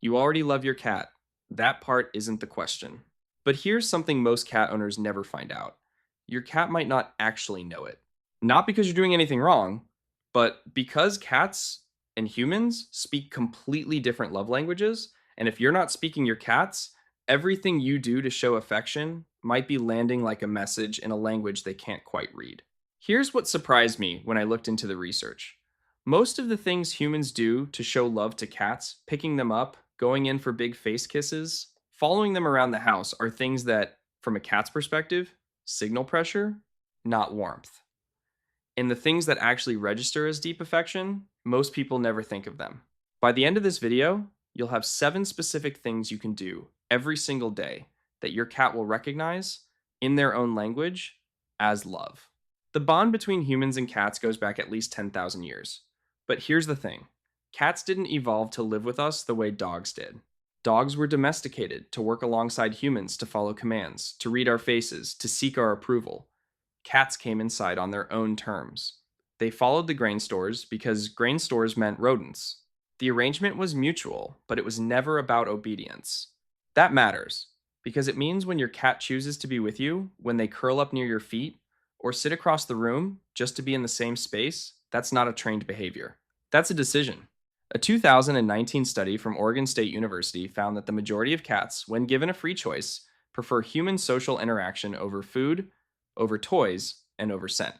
You already love your cat. That part isn't the question. But here's something most cat owners never find out: your cat might not actually know it. Not because you're doing anything wrong, but because cats and humans speak completely different love languages. And if you're not speaking your cat's, everything you do to show affection might be landing like a message in a language they can't quite read. Here's what surprised me when I looked into the research. Most of the things humans do to show love to cats, picking them up, going in for big face kisses, following them around the house, are things that, from a cat's perspective, signal pressure, not warmth. And the things that actually register as deep affection, most people never think of them. By the end of this video, you'll have 7 specific things you can do every single day that your cat will recognize in their own language as love. The bond between humans and cats goes back at least 10,000 years. But here's the thing: cats didn't evolve to live with us the way dogs did. Dogs were domesticated to work alongside humans, to follow commands, to read our faces, to seek our approval. Cats came inside on their own terms. They followed the grain stores because grain stores meant rodents. The arrangement was mutual, but it was never about obedience. That matters because it means when your cat chooses to be with you, when they curl up near your feet, or sit across the room just to be in the same space, that's not a trained behavior. That's a decision. A 2019 study from Oregon State University found that the majority of cats, when given a free choice, prefer human social interaction over food, over toys, and over scent.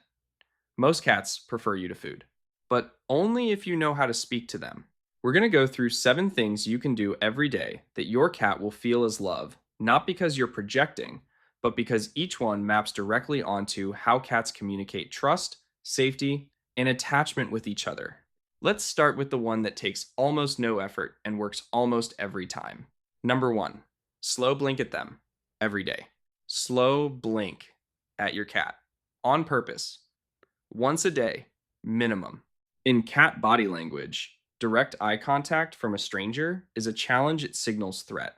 Most cats prefer you to food, but only if you know how to speak to them. We're going to go through 7 things you can do every day that your cat will feel as love, not because you're projecting, but because each one maps directly onto how cats communicate trust, safety, and attachment with each other. Let's start with the one that takes almost no effort and works almost every time. Number 1, slow blink at them every day. Slow blink at your cat on purpose, once a day, minimum. In cat body language, direct eye contact from a stranger is a challenge. It signals threat.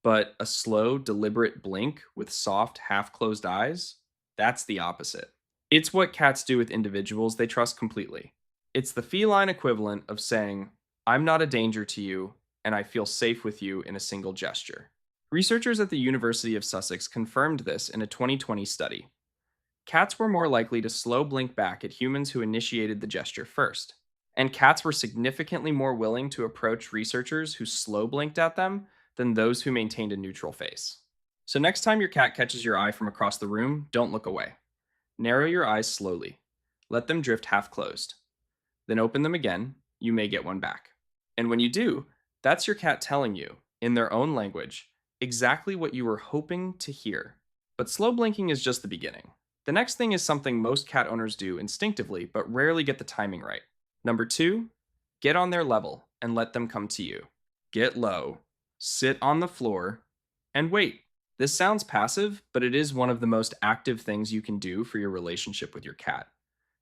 But a slow, deliberate blink with soft, half closed eyes, that's the opposite. It's what cats do with individuals they trust completely. It's the feline equivalent of saying, "I'm not a danger to you, and I feel safe with you," in a single gesture. Researchers at the University of Sussex confirmed this in a 2020 study. Cats were more likely to slow blink back at humans who initiated the gesture first. And cats were significantly more willing to approach researchers who slow blinked at them than those who maintained a neutral face. So, next time your cat catches your eye from across the room, don't look away. Narrow your eyes slowly. Let them drift half closed. Then open them again. You may get one back. And when you do, that's your cat telling you, in their own language, exactly what you were hoping to hear. But slow blinking is just the beginning. The next thing is something most cat owners do instinctively, but rarely get the timing right. Number 2, get on their level and let them come to you. Get low, sit on the floor, and wait. This sounds passive, but it is one of the most active things you can do for your relationship with your cat.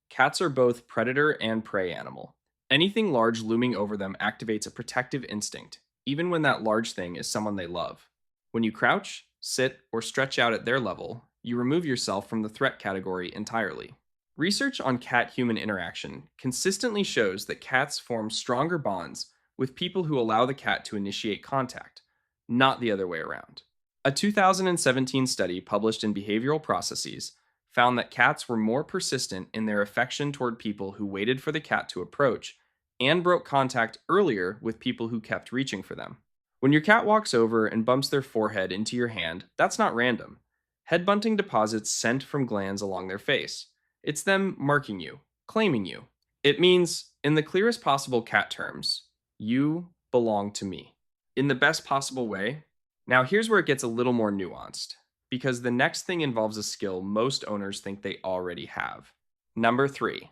Cats are both predator and prey animal. Anything large looming over them activates a protective instinct, even when that large thing is someone they love. When you crouch, sit, or stretch out at their level, you remove yourself from the threat category entirely. Research on cat-human interaction consistently shows that cats form stronger bonds with people who allow the cat to initiate contact, not the other way around. A 2017 study published in Behavioral Processes found that cats were more persistent in their affection toward people who waited for the cat to approach and broke contact earlier with people who kept reaching for them. When your cat walks over and bumps their forehead into your hand, that's not random. Head bunting deposits scent from glands along their face. It's them marking you, claiming you. It means, in the clearest possible cat terms, you belong to me. In the best possible way. Now, here's where it gets a little more nuanced, because the next thing involves a skill most owners think they already have. Number 3,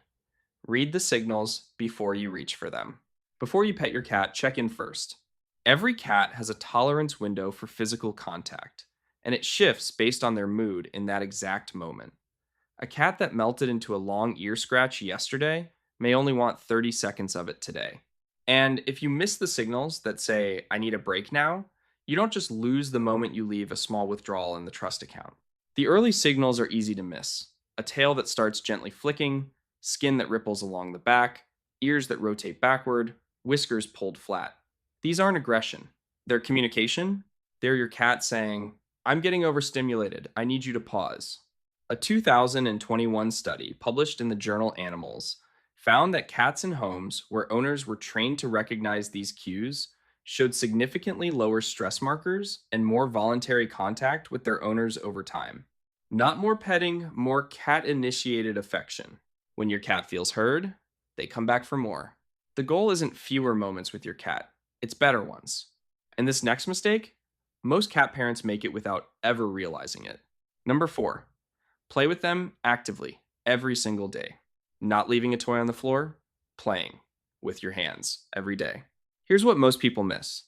read the signals before you reach for them. Before you pet your cat, check in first. Every cat has a tolerance window for physical contact, and it shifts based on their mood in that exact moment. A cat that melted into a long ear scratch yesterday may only want 30 seconds of it today. And if you miss the signals that say, "I need a break now," you don't just lose the moment you leave a small withdrawal in the trust account. The early signals are easy to miss: a tail that starts gently flicking, skin that ripples along the back, ears that rotate backward, whiskers pulled flat. These aren't aggression, they're communication. They're your cat saying, I'm getting overstimulated. I need you to pause. A 2021 study published in the journal Animals found that cats in homes where owners were trained to recognize these cues showed significantly lower stress markers and more voluntary contact with their owners over time. Not more petting, more cat initiated affection. When your cat feels heard, they come back for more. The goal isn't fewer moments with your cat, it's better ones. And this next mistake, most cat parents make it without ever realizing it. Number four, play with them actively every single day. Not leaving a toy on the floor, playing with your hands every day. Here's what most people miss: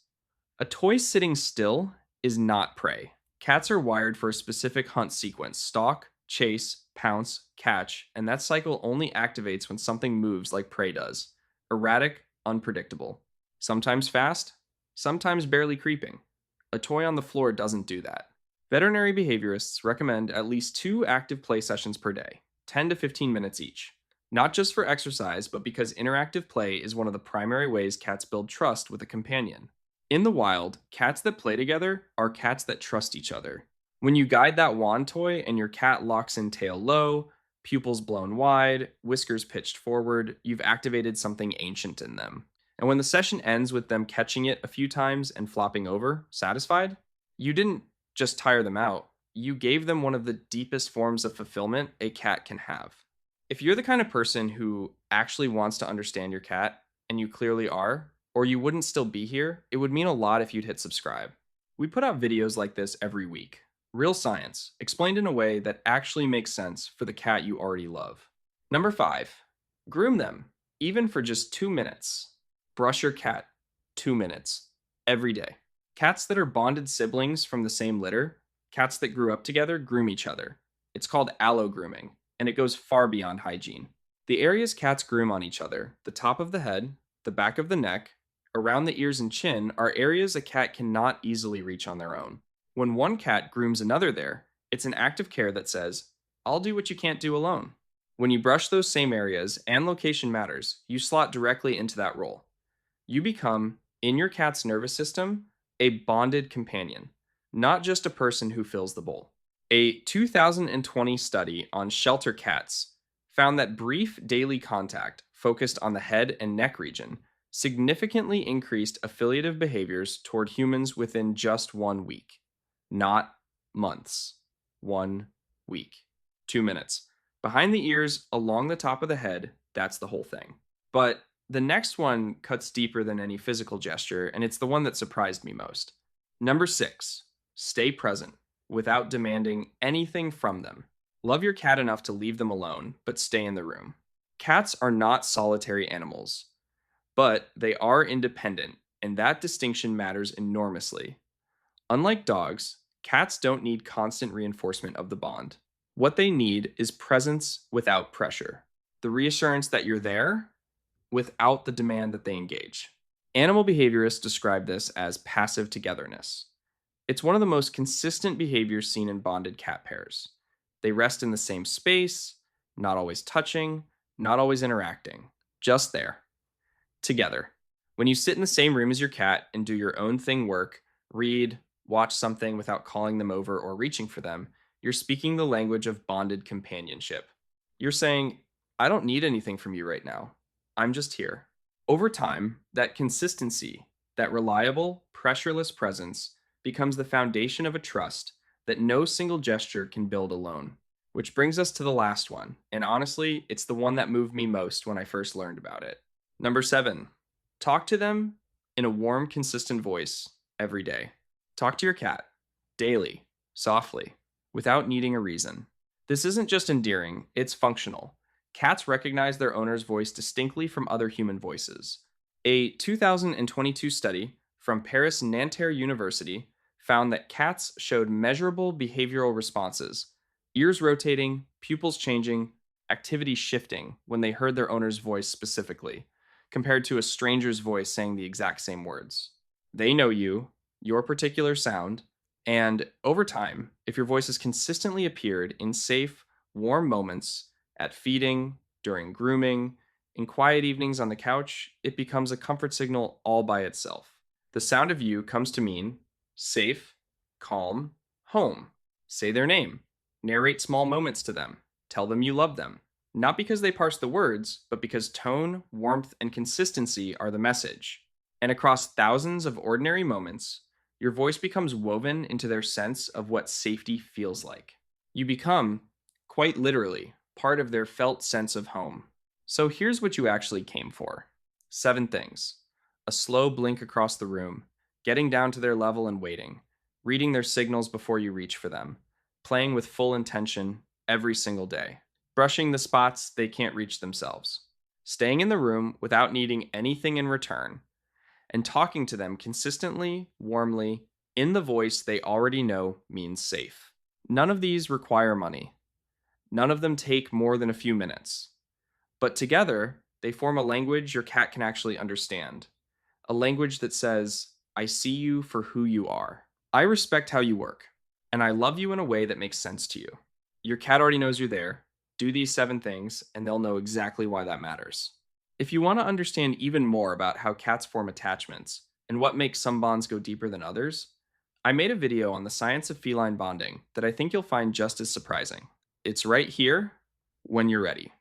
a toy sitting still is not prey. Cats are wired for a specific hunt sequence: stalk, chase, pounce, catch, and that cycle only activates when something moves like prey does. Erratic, unpredictable. Sometimes fast, sometimes barely creeping. A toy on the floor doesn't do that. Veterinary behaviorists recommend at least 2 active play sessions per day, 10 to 15 minutes each. Not just for exercise, but because interactive play is one of the primary ways cats build trust with a companion. In the wild, cats that play together are cats that trust each other. When you guide that wand toy and your cat locks in tail low, pupils blown wide, whiskers pitched forward, you've activated something ancient in them. And when the session ends with them catching it a few times and flopping over, satisfied, you didn't just tire them out, you gave them one of the deepest forms of fulfillment a cat can have. If you're the kind of person who actually wants to understand your cat, and you clearly are, or you wouldn't still be here, it would mean a lot if you'd hit subscribe. We put out videos like this every week. Real science, explained in a way that actually makes sense for the cat you already love. Number five, groom them, even for just 2 minutes. Brush your cat, 2 minutes, every day. Cats that are bonded siblings from the same litter, cats that grew up together, groom each other. It's called allo grooming, and it goes far beyond hygiene. The areas cats groom on each other, the top of the head, the back of the neck, around the ears and chin, are areas a cat cannot easily reach on their own. When one cat grooms another there, it's an act of care that says, I'll do what you can't do alone. When you brush those same areas, and location matters, you slot directly into that role. You become, in your cat's nervous system, a bonded companion, not just a person who fills the bowl. A 2020 study on shelter cats found that brief daily contact focused on the head and neck region significantly increased affiliative behaviors toward humans within just 1 week. Not months. 1 week. 2 minutes. Behind the ears, along the top of the head, that's the whole thing. But the next one cuts deeper than any physical gesture, and it's the one that surprised me most. Number six, stay present without demanding anything from them. Love your cat enough to leave them alone, but stay in the room. Cats are not solitary animals, but they are independent, and that distinction matters enormously. Unlike dogs, cats don't need constant reinforcement of the bond. What they need is presence without pressure, the reassurance that you're there without the demand that they engage. Animal behaviorists describe this as passive togetherness. It's one of the most consistent behaviors seen in bonded cat pairs. They rest in the same space, not always touching, not always interacting, just there, together. When you sit in the same room as your cat and do your own thing work, read, watch something without calling them over or reaching for them, you're speaking the language of bonded companionship. You're saying, I don't need anything from you right now. I'm just here. Over time, that consistency, that reliable, pressureless presence, becomes the foundation of a trust that no single gesture can build alone. Which brings us to the last one, and honestly, it's the one that moved me most when I first learned about it. Number seven, talk to them in a warm, consistent voice every day. Talk to your cat, daily, softly, without needing a reason. This isn't just endearing, it's functional. Cats recognize their owner's voice distinctly from other human voices. A 2022 study from Paris Nanterre University found that cats showed measurable behavioral responses: ears rotating, pupils changing, activity shifting when they heard their owner's voice specifically, compared to a stranger's voice saying the exact same words. They know you, your particular sound, and over time, if your voice has consistently appeared in safe, warm moments, at feeding, during grooming, in quiet evenings on the couch, it becomes a comfort signal all by itself. The sound of you comes to mean safe, calm, home. Say their name. Narrate small moments to them. Tell them you love them. Not because they parse the words, but because tone, warmth, and consistency are the message. And across thousands of ordinary moments, your voice becomes woven into their sense of what safety feels like. You become, quite literally, part of their felt sense of home. So here's what you actually came for: 7 things. A slow blink across the room, getting down to their level and waiting, reading their signals before you reach for them, playing with full intention every single day, brushing the spots they can't reach themselves, staying in the room without needing anything in return, and talking to them consistently, warmly, in the voice they already know means safe. None of these require money. None of them take more than a few minutes. But together, they form a language your cat can actually understand. A language that says, I see you for who you are. I respect how you work, and I love you in a way that makes sense to you. Your cat already knows you're there. Do these 7 things, and they'll know exactly why that matters. If you want to understand even more about how cats form attachments and what makes some bonds go deeper than others, I made a video on the science of feline bonding that I think you'll find just as surprising. It's right here when you're ready.